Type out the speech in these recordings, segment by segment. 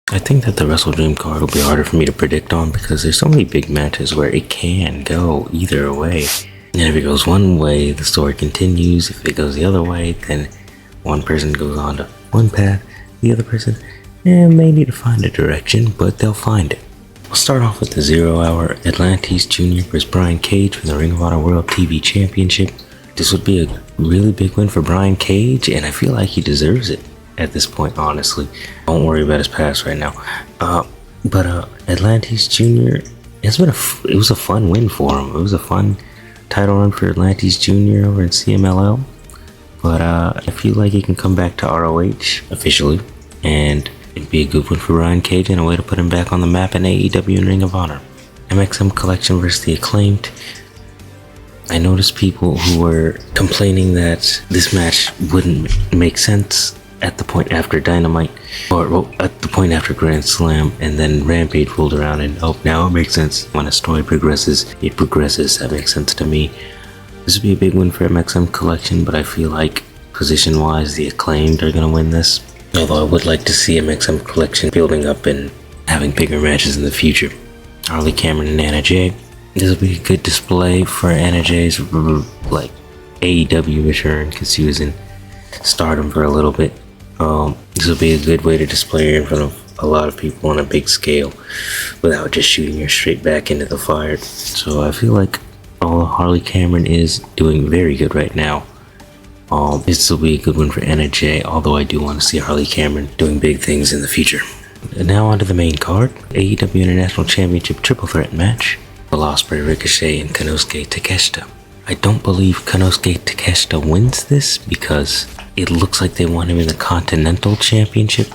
I think that the WrestleDream card will be harder for me to predict on because there's so many big matches where it can go either way. And if it goes one way, the story continues. If it goes the other way, then one person goes on to one path, the other person may need to find a direction, but they'll find it. We'll start off with the 0 Hour Atlantis Jr. vs. Brian Cage for the Ring of Honor World TV Championship. This would be a really big win for Brian Cage, and I feel like he deserves it at this point, honestly. Don't worry about his past right now. But Atlantis Jr., it was a fun win for him. It was a fun title run for Atlantis Jr. over in CMLL. But I feel like he can come back to ROH officially, and it'd be a good one for Brian Cage and a way to put him back on the map in AEW and Ring of Honor. MXM Collection versus the Acclaimed. I noticed people who were complaining that this match wouldn't make sense at the point after Dynamite, or at the point after Grand Slam, and then Rampage rolled around and now it makes sense. When a story progresses, it progresses. That makes sense to me. This would be a big win for MXM Collection, but I feel like position-wise, the Acclaimed are going to win this. Although I would like to see MXM Collection building up and having bigger matches in the future. Harley, Cameron, and Anna Jay. This will be a good display for Anna Jay's like AEW return because she was in Stardom for a little bit. This will be a good way to display her in front of a lot of people on a big scale without just shooting her straight back into the fire. So I feel like Harley Cameron is doing very good right now. This will be a good one for Anna Jay, although I do want to see Harley Cameron doing big things in the future. And now onto the main card, AEW International Championship Triple Threat match. Ospreay, Ricochet, and Konosuke Takeshita. I don't believe Konosuke Takeshita wins this because it looks like they want him in the Continental Championship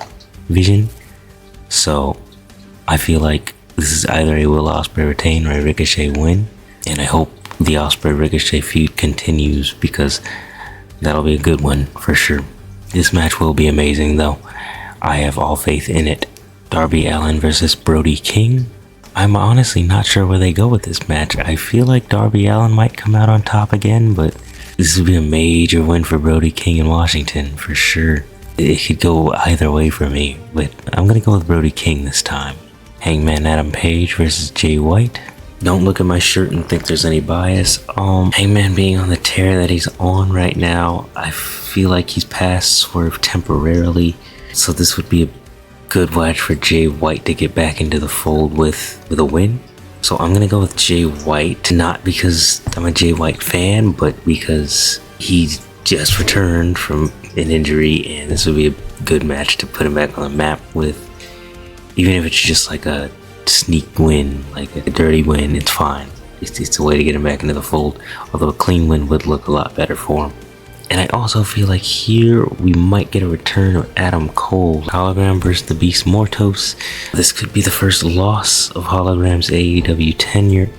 vision. So I feel like this is either a Will Ospreay retain or a Ricochet win. And I hope the Ospreay Ricochet feud continues because that'll be a good one for sure. This match will be amazing though. I have all faith in it. Darby Allin versus Brody King. I'm honestly not sure where they go with this match. I feel like Darby Allin might come out on top again, but this would be a major win for Brody King in Washington for sure. It could go either way for me, but I'm gonna go with Brody King this time. Hangman Adam Page versus Jay White. Don't look at my shirt and think there's any bias. Hangman being on the tear that he's on right now, I feel like he's past Swerve temporarily, so this would be a good match for Jay White to get back into the fold with a win. So I'm gonna go with Jay White, not because I'm a Jay White fan, but because he just returned from an injury and this would be a good match to put him back on the map with. Even if it's just like a sneak win, like a dirty win, it's fine. It's a way to get him back into the fold, although a clean win would look a lot better for him. And I also feel like here we might get a return of Adam Cole. Hologram versus the Beast Mortos. This could be the first loss of Hologram's AEW tenure.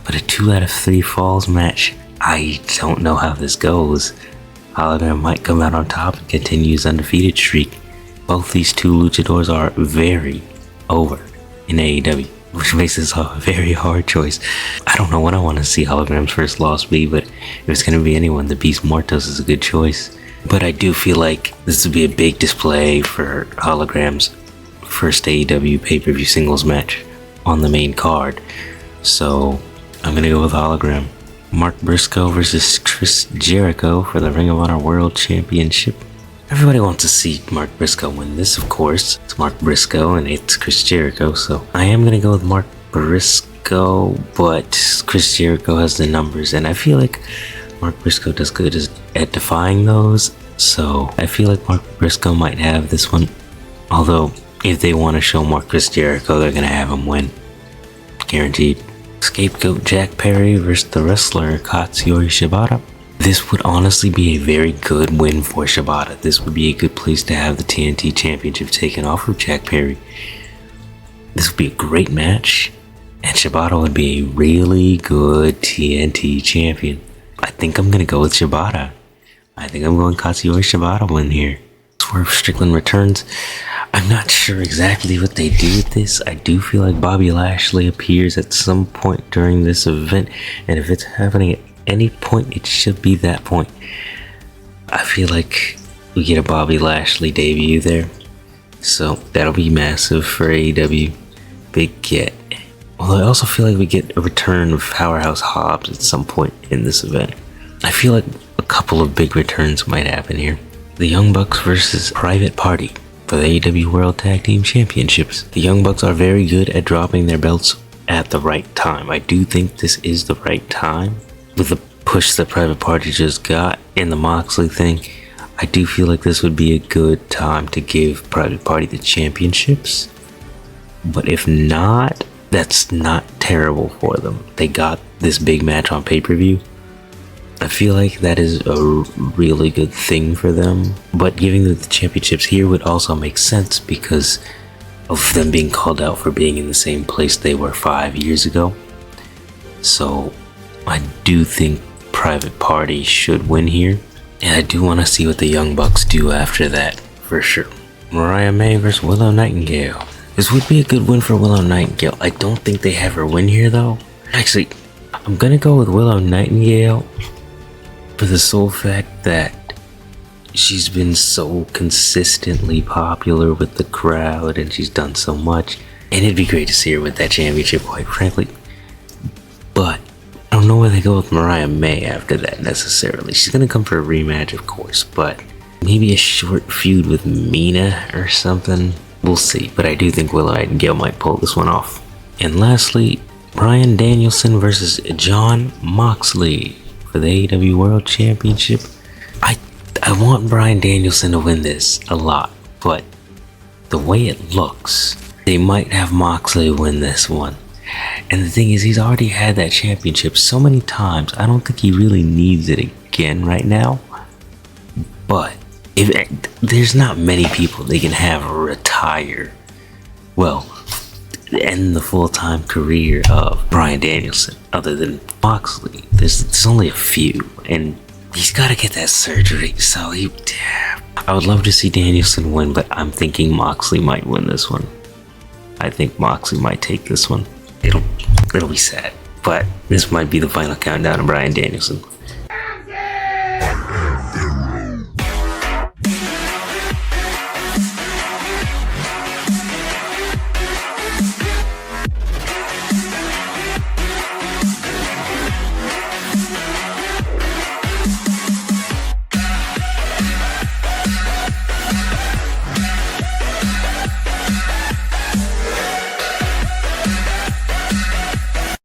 But a 2 out of 3 falls match, I don't know how this goes. Hologram might come out on top and continue his undefeated streak. Both these two luchadors are very over in AEW, which makes this a very hard choice. I don't know what I want to see Hologram's first loss be, but if it's going to be anyone, the Beast Mortos is a good choice. But I do feel like this would be a big display for Hologram's first AEW pay-per-view singles match on the main card. So I'm going to go with Hologram. Mark Briscoe versus Chris Jericho for the Ring of Honor World Championship. Everybody wants to see Mark Briscoe win this, of course. It's Mark Briscoe and it's Chris Jericho, so I am going to go with Mark Briscoe, but Chris Jericho has the numbers, and I feel like Mark Briscoe does good at defying those, so I feel like Mark Briscoe might have this one. Although, if they want to show more Chris Jericho, they're going to have him win. Guaranteed. Scapegoat Jack Perry versus the wrestler Katsuyori Shibata. This would honestly be a very good win for Shibata. This would be a good place to have the TNT Championship taken off of Jack Perry. This would be a great match, and Shibata would be a really good TNT champion. I think I'm going to go with Shibata. I think I'm going Katsuyori Shibata win here. Swerve Strickland returns. I'm not sure exactly what they do with this. I do feel like Bobby Lashley appears at some point during this event, and if it's happening at any point, it should be that point. I feel like we get a Bobby Lashley debut there. So that'll be massive for AEW. Big get. Although I also feel like we get a return of Powerhouse Hobbs at some point in this event. I feel like a couple of big returns might happen here. The Young Bucks versus Private Party for the AEW World Tag Team Championships. The Young Bucks are very good at dropping their belts at the right time. I do think this is the right time. With the push that Private Party just got in the Moxley thing, I do feel like this would be a good time to give Private Party the championships. But if not, that's not terrible for them. They got this big match on pay-per-view. I feel like that is a really good thing for them. But giving them the championships here would also make sense because of them being called out for being in the same place they were 5 years ago. So I do think Private Party should win here. And I do want to see what the Young Bucks do after that, for sure. Mariah May versus Willow Nightingale. This would be a good win for Willow Nightingale. I don't think they have her win here though. Actually, I'm gonna go with Willow Nightingale for the sole fact that she's been so consistently popular with the crowd and she's done so much. And it'd be great to see her with that championship, quite frankly. But I don't know where they go with Mariah May after that necessarily. She's gonna come for a rematch, of course, but maybe a short feud with Mina or something. We'll see, but I do think Willow Nightingale might pull this one off. And lastly, Bryan Danielson versus Jon Moxley for the AEW World Championship. I want Bryan Danielson to win this a lot, but the way it looks, they might have Moxley win this one. And the thing is, he's already had that championship so many times, I don't think he really needs it again right now. But there's not many people they can have retire, well, end the full-time career of Bryan Danielson other than Moxley. There's only a few, and he's got to get that surgery, so I would love to see Danielson win, but I'm thinking Moxley might win this one. I think Moxley might take this one. It'll be sad, but this might be the final countdown of Bryan Danielson.